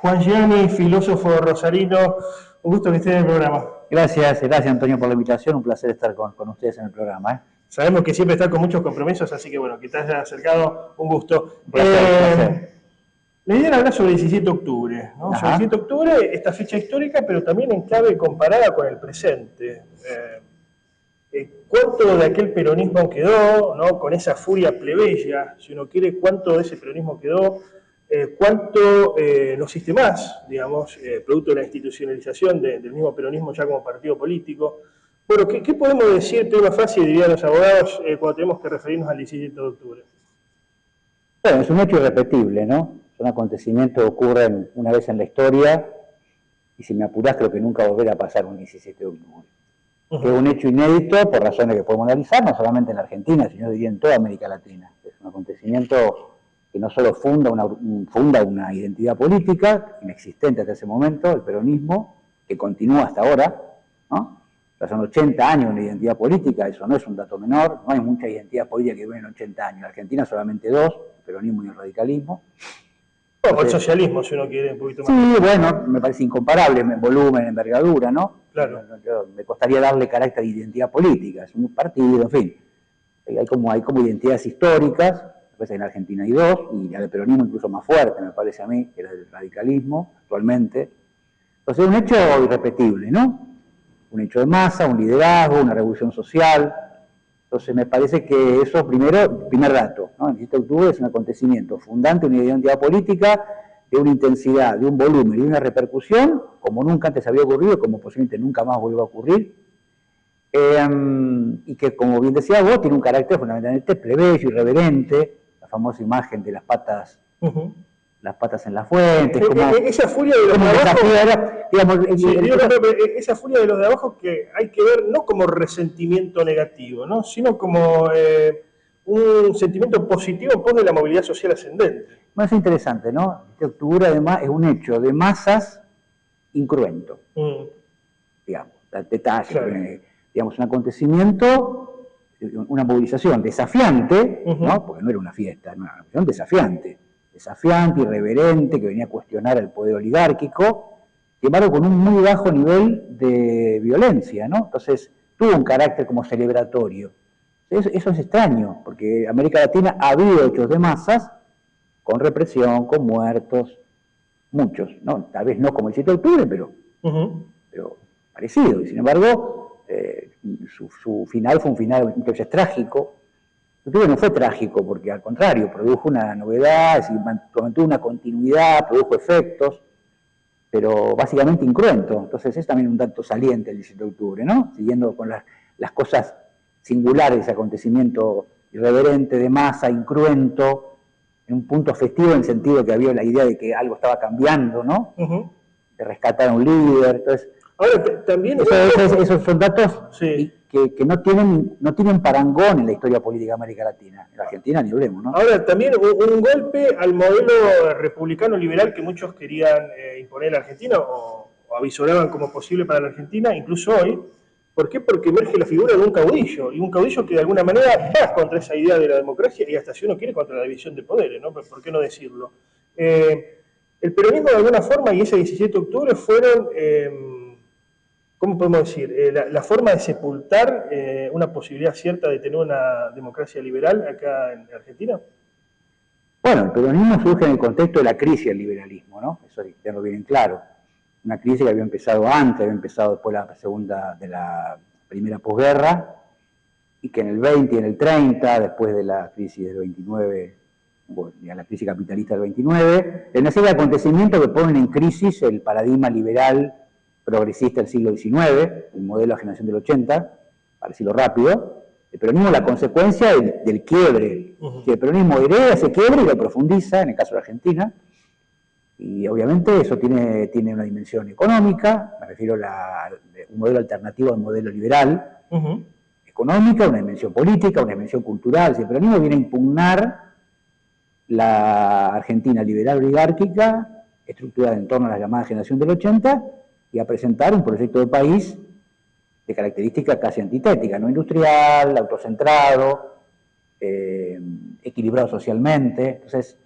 Juan Gianni, filósofo rosarino, un gusto que esté en el programa. Gracias Antonio por la invitación, un placer estar con ustedes en el programa. Sabemos que siempre está con muchos compromisos, así que bueno, que te haya acercado, un gusto. Un placer. La idea era hablar sobre el 17 de octubre, ¿no? Sobre el 17 de octubre, esta fecha histórica, pero también en clave comparada con el presente. ¿Cuánto de aquel peronismo quedó, ¿no? Con esa furia plebeya, si uno quiere, cuánto de ese peronismo quedó? ¿Cuánto no existe más, digamos, producto de la institucionalización del mismo peronismo ya como partido político? Bueno, ¿qué podemos decir, tema fácil, dirían los abogados, cuando tenemos que referirnos al 17 de octubre? Bueno, es un hecho irrepetible, ¿no? Es un acontecimiento que ocurre una vez en la historia, y si me apurás creo que nunca volverá a pasar un 17 de octubre. Que es un hecho inédito por razones que podemos analizar, no solamente en la Argentina, sino diría en toda América Latina. Es un acontecimiento que no solo funda una identidad política inexistente hasta ese momento, el peronismo, que continúa hasta ahora, ¿no? Ya son 80 años de identidad política, eso no es un dato menor, no hay mucha identidad política que dure en 80 años. En Argentina solamente dos, el peronismo y el radicalismo. O el socialismo, si uno quiere un poquito más. Sí, bueno, me parece incomparable en volumen, en envergadura, ¿no? Claro. Me costaría darle carácter de identidad política, es un partido, en fin. Hay como identidades históricas, después en Argentina hay dos, y la del peronismo incluso más fuerte, me parece a mí, que la del radicalismo, actualmente. Entonces es un hecho irrepetible, ¿no? Un hecho de masa, un liderazgo, una revolución social. Entonces me parece que eso, primer dato, ¿no? El 17 de octubre es un acontecimiento fundante, una identidad política, de una intensidad, de un volumen y de una repercusión, como nunca antes había ocurrido y como posiblemente nunca más vuelva a ocurrir, y que, como bien decía vos, tiene un carácter fundamentalmente plebeyo, irreverente, la famosa imagen de las patas en la fuente. Esa furia de los de abajo, esa furia de los de abajo que hay que ver no como resentimiento negativo, ¿no? Sino como un sentimiento positivo en pos de la movilidad social ascendente. Bueno, es interesante, ¿no? Este octubre además es un hecho de masas incruento, digamos, detalle, claro. Digamos, un acontecimiento, una movilización desafiante, ¿no? Porque no era una fiesta, era una movilización desafiante, irreverente, que venía a cuestionar el poder oligárquico, sin embargo con un muy bajo nivel de violencia, ¿no? Entonces tuvo un carácter como celebratorio. Eso es extraño, porque América Latina ha habido hechos de masas con represión, con muertos, muchos, ¿no? Tal vez no como el 7 de octubre, pero parecido. Y sin embargo, su final fue un final muchas veces trágico. El octubre no fue trágico, porque al contrario, produjo una novedad, es decir, mantuvo una continuidad, produjo efectos, pero básicamente incruento. Entonces es también un dato saliente el 17 de octubre, ¿no? Siguiendo con las cosas singulares de ese acontecimiento irreverente, de masa, incruento, en un punto festivo en el sentido que había la idea de que algo estaba cambiando, ¿no? De rescatar a un líder. Entonces, ahora, también esos son datos que no tienen parangón en la historia política de América Latina. En la Argentina ni hablemos, ¿no? Ahora, también un golpe al modelo republicano liberal que muchos querían imponer en la Argentina o avisoraban como posible para la Argentina, incluso hoy. ¿Por qué? Porque emerge la figura de un caudillo, y un caudillo que de alguna manera va contra esa idea de la democracia y hasta si uno quiere contra la división de poderes, ¿no? ¿Por qué no decirlo? El peronismo de alguna forma y ese 17 de octubre fueron, ¿cómo podemos decir? La forma de sepultar una posibilidad cierta de tener una democracia liberal acá en Argentina. Bueno, el peronismo surge en el contexto de la crisis del liberalismo, ¿no? Eso hay que tenerlo bien claro. Una crisis que había empezado antes, había empezado después de la primera posguerra, y que en el 20 y en el 30, después de la crisis del 29, bueno, la crisis capitalista del 29, en una serie de acontecimientos que ponen en crisis el paradigma liberal progresista del siglo XIX, el modelo de la generación del 80, para decirlo rápido. El peronismo es la consecuencia del quiebre. Si el peronismo hereda ese quiebre y lo profundiza, en el caso de Argentina, y obviamente eso tiene una dimensión económica, me refiero a un modelo alternativo al modelo liberal, económica, una dimensión política, una dimensión cultural. Si el peronismo viene a impugnar la Argentina liberal oligárquica, estructurada en torno a la llamada generación del 80, y a presentar un proyecto de país de características casi antitéticas, no industrial, autocentrado, equilibrado socialmente. Entonces,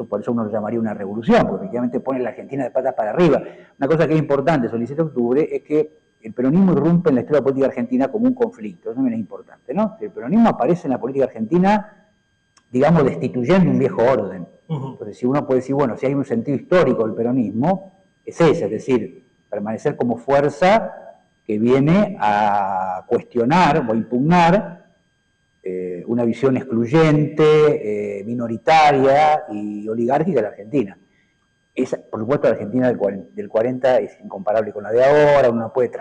Por eso uno lo llamaría una revolución, porque efectivamente pone a la Argentina de patas para arriba. Una cosa que es importante sobre el 17 de octubre es que el peronismo irrumpe en la historia política argentina como un conflicto. Eso también es importante, ¿no? El peronismo aparece en la política argentina, digamos, destituyendo un viejo orden. Entonces, si uno puede decir, bueno, si hay un sentido histórico del peronismo, es ese, es decir, permanecer como fuerza que viene a cuestionar o a impugnar una visión excluyente, minoritaria y oligárquica de la Argentina. Por supuesto, la Argentina del 40 es incomparable con la de ahora, uno no puede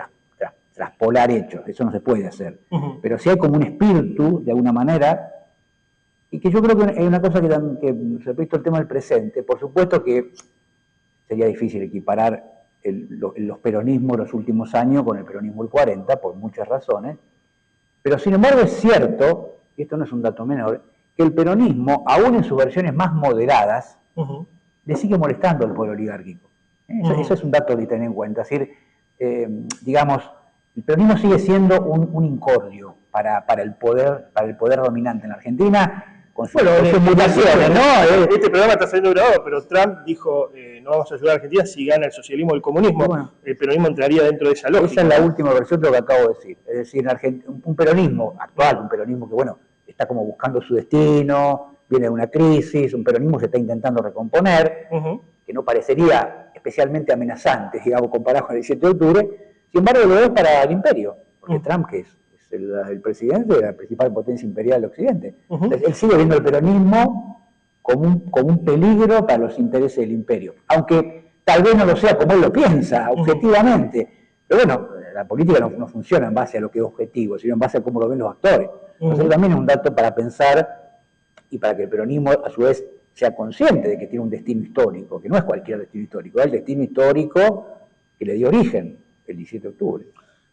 traspolar hechos, eso no se puede hacer. Pero sí hay como un espíritu, de alguna manera, y que yo creo que es una cosa que respecto al tema del presente, por supuesto que sería difícil equiparar los peronismos de los últimos años con el peronismo del 40, por muchas razones, pero sin embargo es cierto, y esto no es un dato menor, que el peronismo, aún en sus versiones más moderadas, le sigue molestando al pueblo oligárquico. Eso es un dato de tener en cuenta. Es decir, digamos, el peronismo sigue siendo un incordio para el poder dominante en la Argentina, con sus mutaciones, ¿no? Este programa está saliendo grabado, pero Trump dijo, no vamos a ayudar a Argentina si gana el socialismo o el comunismo. Bueno, el peronismo entraría dentro de esa lógica. Esa es la última versión de lo que acabo de decir. Es decir, un peronismo actual, un peronismo que, bueno, está como buscando su destino, viene de una crisis, un peronismo que se está intentando recomponer, que no parecería especialmente amenazante, digamos, comparado con el 17 de octubre, sin embargo lo es para el imperio, porque Trump, que es el presidente de la principal potencia imperial del Occidente, él sigue viendo el peronismo como un peligro para los intereses del imperio, aunque tal vez no lo sea como él lo piensa, objetivamente, pero bueno, la política no funciona en base a lo que es objetivo, sino en base a cómo lo ven los actores. Entonces también es un dato para pensar y para que el peronismo a su vez sea consciente de que tiene un destino histórico, que no es cualquier destino histórico, es el destino histórico que le dio origen el 17 de octubre.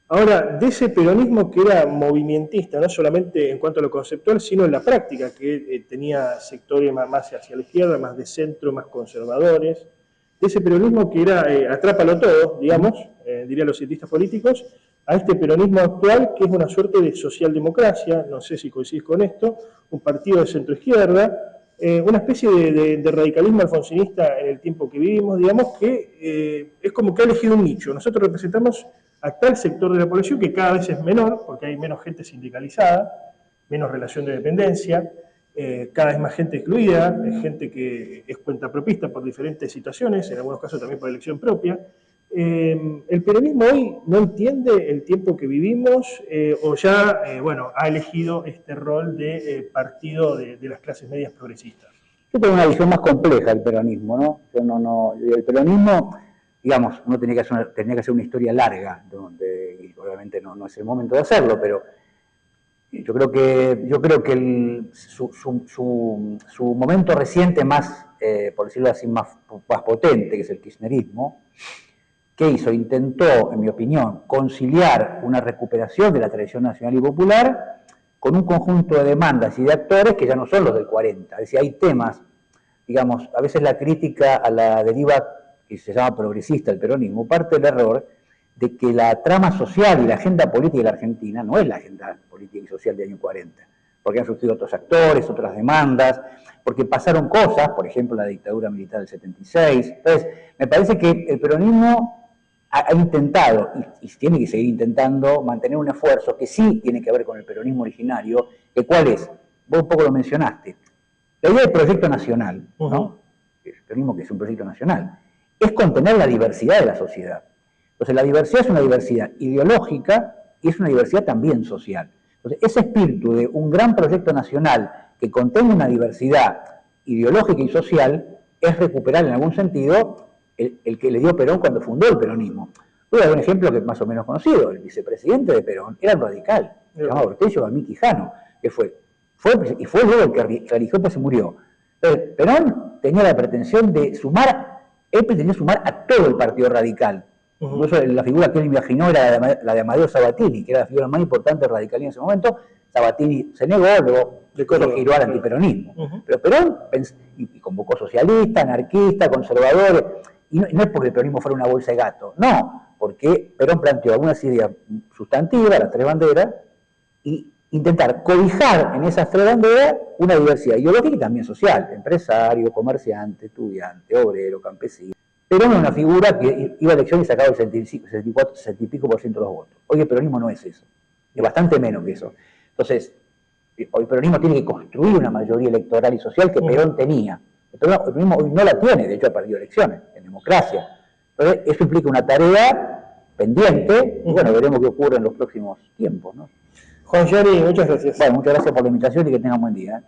Ahora, de ese peronismo que era movimentista, no solamente en cuanto a lo conceptual, sino en la práctica, que tenía sectores más hacia la izquierda, más de centro, más conservadores, de ese peronismo que era atrápalo todo, digamos, dirían los cientistas políticos, a este peronismo actual que es una suerte de socialdemocracia, no sé si coincidís con esto, un partido de centro-izquierda, una especie de radicalismo alfonsinista en el tiempo que vivimos, digamos, que es como que ha elegido un nicho. Nosotros representamos a tal sector de la población que cada vez es menor, porque hay menos gente sindicalizada, menos relación de dependencia, cada vez más gente excluida, gente que es cuentapropista por diferentes situaciones, en algunos casos también por elección propia. El peronismo hoy no entiende el tiempo que vivimos o ya, bueno, ha elegido este rol de partido de las clases medias progresistas. Yo tengo una visión más compleja del peronismo, ¿no? El peronismo, digamos, uno tenía que hacer una historia larga, y obviamente no es el momento de hacerlo, pero yo creo que su momento reciente más, por decirlo así, más potente, que es el kirchnerismo, ¿qué hizo? Intentó, en mi opinión, conciliar una recuperación de la tradición nacional y popular con un conjunto de demandas y de actores que ya no son los del 40. Es decir, hay temas, digamos, a veces la crítica a la deriva que se llama progresista del peronismo parte del error de que la trama social y la agenda política de la Argentina no es la agenda política y social del año 40, porque han surgido otros actores, otras demandas, porque pasaron cosas, por ejemplo la dictadura militar del 76. Entonces, me parece que el peronismo ha intentado, y tiene que seguir intentando, mantener un esfuerzo que sí tiene que ver con el peronismo originario, que ¿cuál es? Vos un poco lo mencionaste. La idea del proyecto nacional, ¿no? El peronismo que es un proyecto nacional, es contener la diversidad de la sociedad. Entonces la diversidad es una diversidad ideológica y es una diversidad también social. Entonces ese espíritu de un gran proyecto nacional que contenga una diversidad ideológica y social es recuperar en algún sentido el que le dio Perón cuando fundó el peronismo. Voy a dar un ejemplo que es más o menos conocido. El vicepresidente de Perón era un radical, se llamaba Ortello Gamín Quijano, que fue luego el que realizó, pues se murió. Entonces, Perón tenía la pretensión de él pretendía sumar a todo el partido radical. Incluso la figura que él imaginó era la de Amadeo Sabatini, que era la figura más importante del radicalismo en ese momento. Sabatini se negó, luego giró al antiperonismo. Pero Perón y convocó socialistas, anarquistas, conservadores, y no es porque el peronismo fuera una bolsa de gato, no, porque Perón planteó algunas ideas sustantivas, las tres banderas, y intentar cobijar en esa esfera bandera una diversidad ideológica y también social, empresario, comerciante, estudiante, obrero, campesino. Perón era una figura que iba a elecciones y sacaba el 64, 60 y pico por ciento de los votos. Hoy el peronismo no es eso, es bastante menos que eso. Entonces, hoy el peronismo tiene que construir una mayoría electoral y social que Perón tenía. El peronismo hoy no la tiene, de hecho ha perdido elecciones, en democracia. Entonces, eso implica una tarea pendiente, y bueno, veremos qué ocurre en los próximos tiempos, ¿no? Juan Giori, muchas gracias. Bueno, muchas gracias por la invitación y que tengan buen día.